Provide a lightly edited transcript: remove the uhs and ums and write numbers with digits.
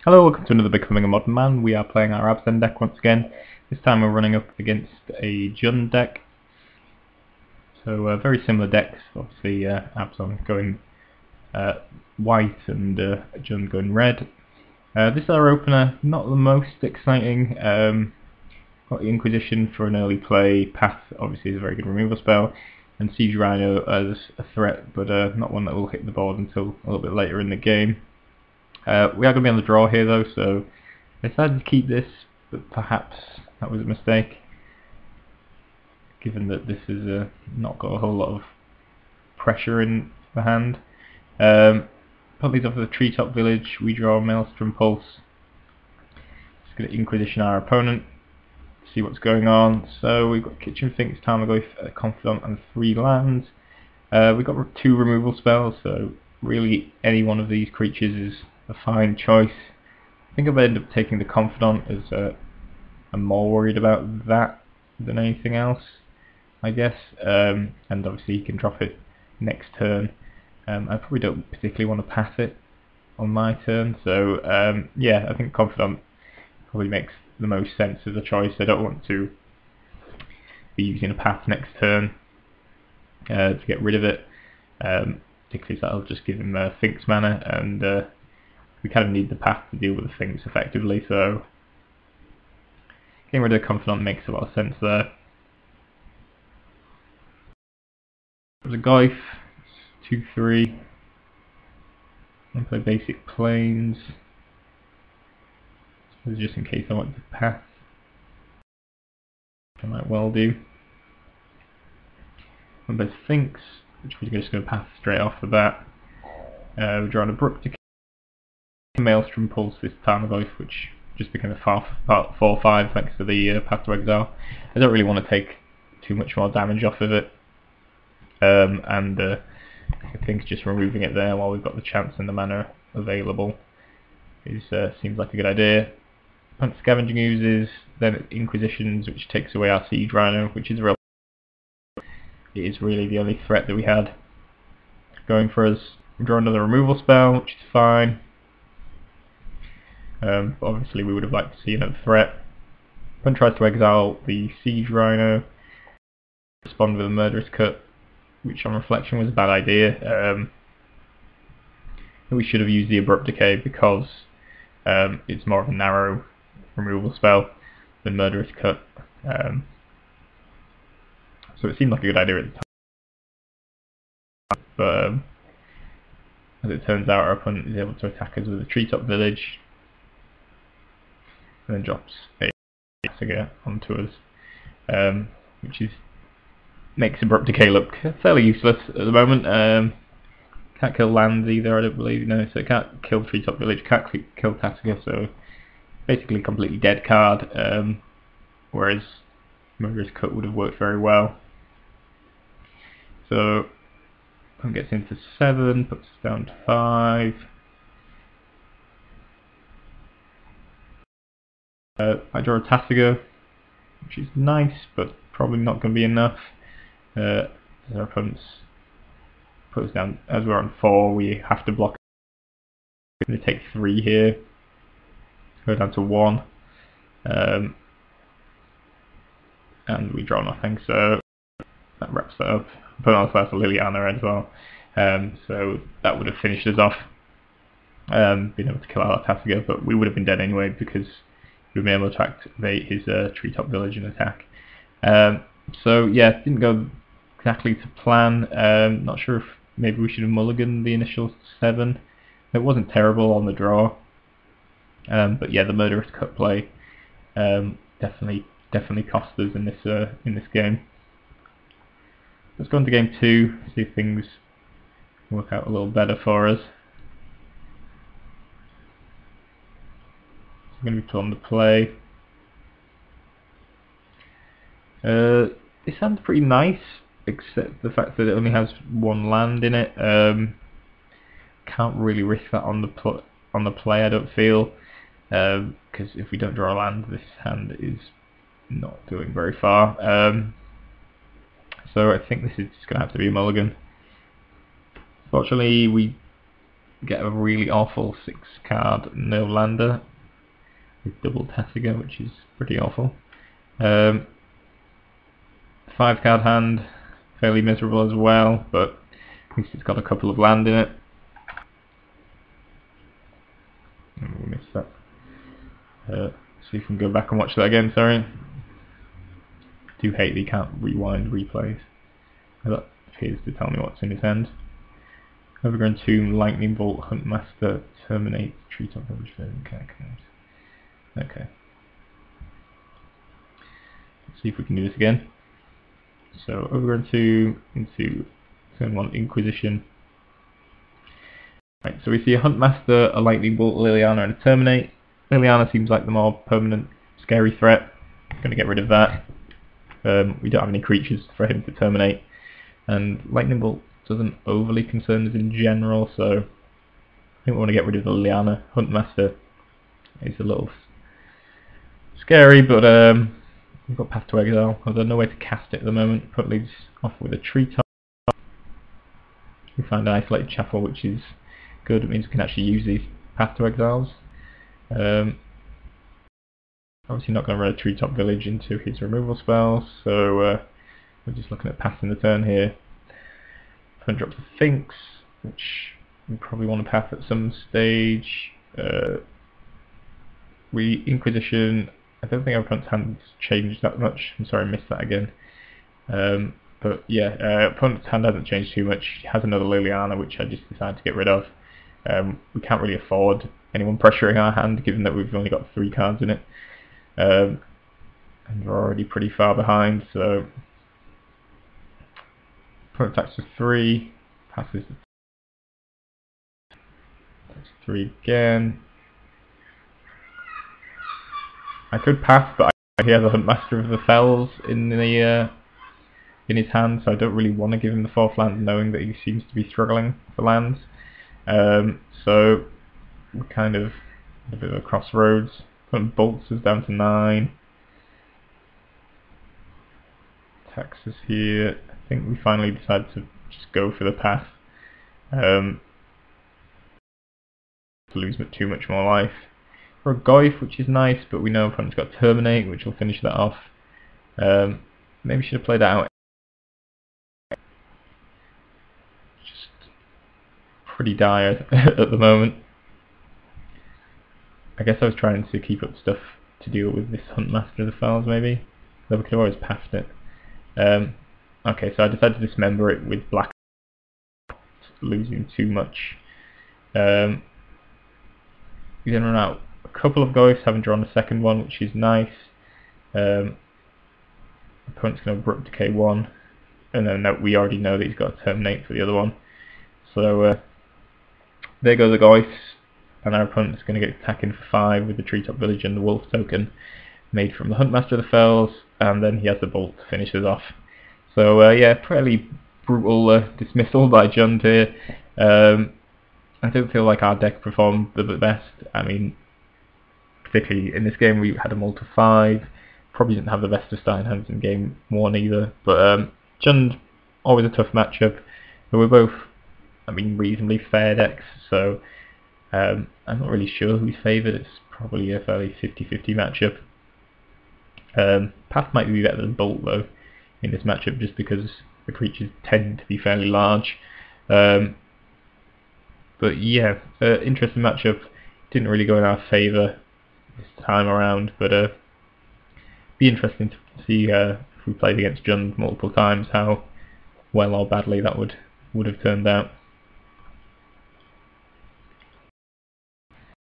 Hello, welcome to another Becoming a Modern Man. We are playing our Abzan deck once again. This time we're running up against a Jund deck. So very similar decks, obviously Abzan going white and Jund going red. This is our opener, not the most exciting. Got the Inquisition for an early play. Path obviously is a very good removal spell, and Siege Rhino as a threat, but not one that will hit the board until a little bit later in the game. We are going to be on the draw here though, so I decided to keep this, but perhaps that was a mistake, given that this has not got a whole lot of pressure in the hand. Put these off of the Treetop Village, we draw Maelstrom Pulse. Just going to Inquisition our opponent, see what's going on. So we've got Kitchen Finks, Tarmogoyf, Confidant and 3 lands. We've got 2 removal spells, so really any one of these creatures is a fine choice. I think I'll end up taking the Confidant, as I'm more worried about that than anything else, I guess. And obviously you can drop it next turn. I probably don't particularly want to pass it on my turn, so yeah, I think Confidant probably makes the most sense as a choice. I don't want to be using a path next turn to get rid of it, particularly that'll just give him Finks mana, and we kind of need the path to deal with the Finks effectively, so getting rid of the Confidant makes a lot of sense there. There's a Goyf, 2/3, and play basic planes, so just in case I want the path, I might well do. And there's Finks, which we're just going to path straight off the bat. We're drawing a Abrupt Decay, Maelstrom Pulse this Tarmogoyf, which just became a 4/5 thanks to the Path to Exile. I don't really want to take too much more damage off of it, and I think just removing it there while we've got the chance and the mana available seems like a good idea. Punt Scavenging Oozes, then Inquisitions, which takes away our Siege Rhino, which is it is really the only threat that we had going for us. We draw another removal spell, which is fine. But obviously we would have liked to see another threat. Punt tries to exile the Siege Rhino, respond with a Murderous Cut, which on reflection was a bad idea. We should have used the Abrupt Decay because it's more of a narrow removal spell than Murderous Cut. So it seemed like a good idea at the time, but as it turns out our opponent is able to attack us with a Treetop Village, and then drops a figure onto us, which makes Abrupt Decay look fairly useless at the moment. Can't kill lands either, I don't believe, no, so it can't kill Treetop Village, can't kill Tasiga, so basically completely dead card, whereas Murderous Cut would have worked very well. So one gets into 7, puts us down to 5. I draw a Tasiga, which is nice, but probably not going to be enough. As our opponents put us down, as we're on 4, we have to block. We're going to take 3 here, go down to 1, and we draw nothing, so that wraps that up. Opponent also has a Liliana as well, so that would have finished us off, being able to kill our Tasiga, but we would have been dead anyway because we were able to activate his Treetop Village and attack. So yeah, it didn't go exactly to plan. Not sure if maybe we should have mulliganed the initial 7. It wasn't terrible on the draw, but yeah, the Murderous Cut play definitely cost us in this game. Let's go on to game 2, see if things work out a little better for us. I'm going to be put on the play. It sounds pretty nice, except the fact that it only has 1 land in it. Can't really risk that on the play, I don't feel, because if we don't draw a land, this hand is not going very far. So I think this is just going to have to be a mulligan. Fortunately, we get a really awful 6-card no lander with double Tessiger, which is pretty awful. 5-card hand, fairly miserable as well, but at least it's got a couple of land in it. We missed that. See if we can go back and watch that again, sorry. I do hate that you can't rewind replays. That appears to tell me what's in his hand. Overgrown Tomb, Lightning Bolt, Huntmaster, Terminate, Treetop Village. Okay. Let's see if we can do this again. So Overgrown Tomb into turn 1 Inquisition. Right, so we see a Huntmaster, a Lightning Bolt, Liliana, and a Terminate. Liliana seems like the more permanent, scary threat. I'm going to get rid of that. We don't have any creatures for him to terminate, and Lightning Bolt doesn't overly concern us in general, so I think we want to get rid of the Liliana. Huntmaster is a little scary, but we've got Path to Exile. There's no way to cast it at the moment. Put leaves off with a Treetop. We find an Isolated Chapel, which is good. It means we can actually use these Path to Exiles. Obviously not going to run a Treetop Village into his removal spells, so we're just looking at passing the turn here. Opponent drops a Sphinx, which we probably want to pass at some stage. We Inquisition. I don't think our opponent's hand's changed that much. I'm sorry, I missed that again. But yeah, opponent's hand hasn't changed too much. He has another Liliana, which I just decided to get rid of. We can't really afford anyone pressuring our hand, given that we've only got 3 cards in it. And we're already pretty far behind, so opponent attacks for 3, passes that's 3 again. I could pass, but he has a Huntmaster of the Fells in his hand, so I don't really want to give him the 4th land, knowing that he seems to be struggling for lands. So we're kind of a bit of a crossroads. Opponent bolts us down to 9. Attacks us here. I think we finally decided to just go for the path. To lose too much more life. For a Goyf, which is nice, but we know opponent's got Terminate, which will finish that off. Maybe should have played that out. Just pretty dire at the moment. I guess I was trying to keep up stuff to deal with this Huntmaster of the Fells, maybe. Though we could have always passed it. Okay, so I decided to dismember it with black, losing too much. We then run out a couple of Goyfs, having drawn a second one, which is nice. Opponent's going to Abrupt Decay 1, and then we already know that he's got a Terminate for the other one. So there goes the Goyfs, and our opponent's going to get attacking for 5 with the Treetop Village and the Wolf token made from the Huntmaster of the Fells, and then he has the Bolt to finish us off. So yeah, fairly brutal dismissal by Jund here. I don't feel like our deck performed the best. I mean, particularly in this game we had a Multi 5, probably didn't have the best of starting hands in game 1 either, but Jund, always a tough matchup, but we're both, I mean, reasonably fair decks, so I'm not really sure who's favoured. It's probably a fairly 50-50 matchup. Path might be better than Bolt though in this matchup, just because the creatures tend to be fairly large. But yeah, interesting matchup. Didn't really go in our favour this time around, but be interesting to see if we played against Jund multiple times how well or badly that would have turned out.